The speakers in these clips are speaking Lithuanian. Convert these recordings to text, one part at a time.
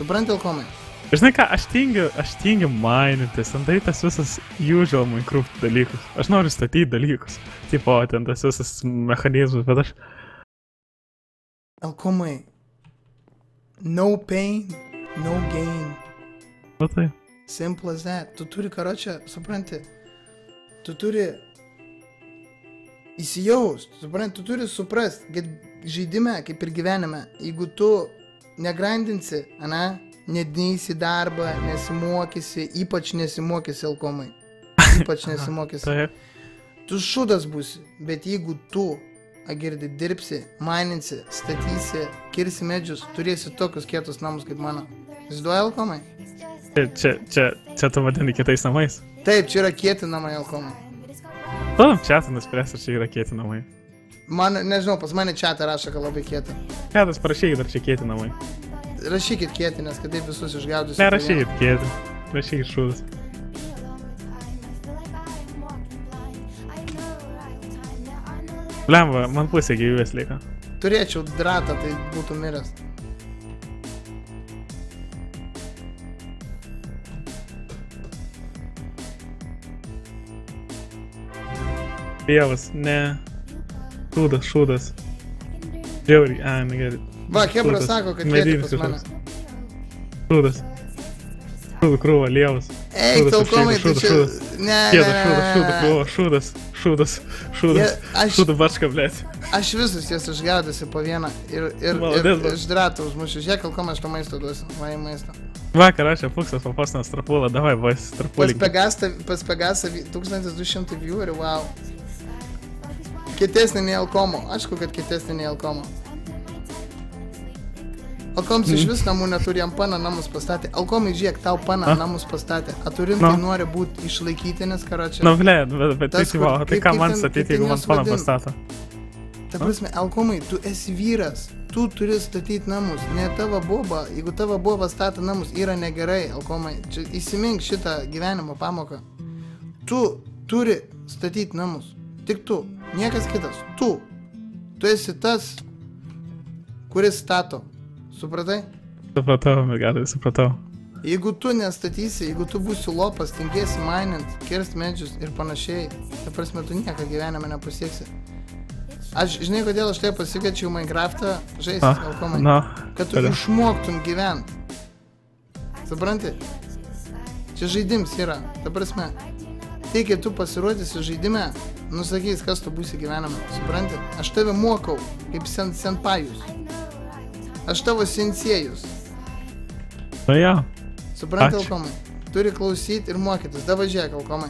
Supranti, Alkomai? Žinai ką, aš tingiu mainytis, ten tai tas visas usual Minecraft dalykus. Aš noriu statyti dalykus. Tipo, ten tas visas mechanizmus, bet aš... Alkomai. No pain, no gain. O tai. Simple as that. Tu turi, karočią, supranti, tu turi įsijaust, supranti, tu turi suprast, kad žaidime, kaip ir gyvenime, jeigu tu negrandinsi, nedneisi darbą, nesimokysi, ypač nesimokysi, Alkomai. Ypač nesimokysi. Taip. Tu šudas būsi, bet jeigu tu, Agirdi, dirbsi, maininsi, statysi, kirsi medžius, turėsi tokius kietus namus kaip mano. Įsivaizduoji, Alkomai? Čia tu vadini kitais namais. Taip, čia yra kieti namai, Alkomai. Tu čiatą nuspręs, ar čia yra kieti namai. Man, nežinau, pas mane čiatą rašo, kad labai kieti. Čiatas parašykit, ar čia kieti namai. Rašykit kieti, nes kitaip visus išgaudysiu. Ne, rašykit kieti. Rašykit šūdas. Lemba, man pusė gyvybės lieka. Turėčiau dratą, tai būtų miręs. Dievas, ne. Šūdas. Žiauriai, negerai. Va, Hebra sako, kad kieti pas mane. Šūdas. Šūdų krūva, lievas. Ei, Alkomai, tai čia... Šūdas. Šūdų bačka, blėt. Aš visus jas išgaudysiu po vieną ir iš drato užmušiu. Žiūrėk, Alkomai, aš to maisto duosiu. Va, į maistą. Vakar aš Fuksas papasino strapulą, davai, boys, strapulį. Pas Pegasą 1200 viewerių, wow. Kietesnė nei Alkomo. Aišku, kad kietesnė nei Alkomo. Alkoms iš vis namų neturi, jam pana namus pastatė. Alkomai, žiūrėk, tau pana namus pastatė. A tu rimtai nori būti išlaikyti, nes karočią... Nu, blėt, bet tai ką man statyti, jeigu man pana pastato? Ta prasme, Alkomai, tu esi vyras. Tu turi statyti namus. Ne tavo boba. Jeigu tavo boba stato namus, yra negerai, Alkomai. Čia įsimink šitą gyvenimo pamoką. Tu turi statyti namus. Tik tu. Niekas kitas. Tu. Tu esi tas, kuris stato. Supratai? Supratau, mergatai, supratau. Jeigu tu nestatysi, jeigu tu būsi lopas, tinkėsi mainint, kirst medžius ir panašiai, ta prasme, tu nieko gyvenime nepasieksi. Aš, žinai, kodėl aš tai pasikviečiau Minecraftą žaisti, Alkomai? Kad tu išmoktum gyvent. Supranti? Čia žaidims yra. Ta prasme, tai, kai tu pasirodysi žaidime, nusakys, kas tu būsi gyvenime. Supranti? Aš tave mokau, kaip senpajus. Aš tavo sensėjus. Nu jo. Supranti, Alkomai? Turi klausyti ir mokytis. Da važiuok, Alkomai.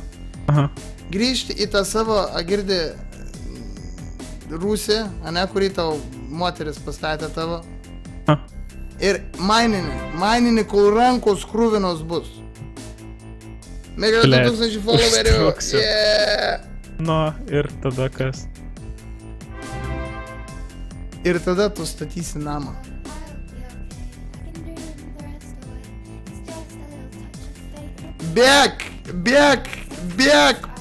Grįžti į tą savo, Agirdi, rūsį, kurį tau moteris pastatė tavo. Ir mainini, kol rankos krūvinos bus. Mėgė 2000 followerių. Yeah! Nu, ir tada kas? Ir tada tu statysi namą. Bėk,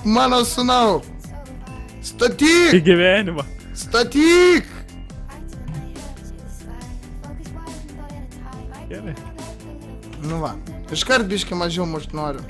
mano sūnau. Statyk! Į gyvenimą. Statyk! Gerai. Nu va, iškart biškį mažiau mušt noriu.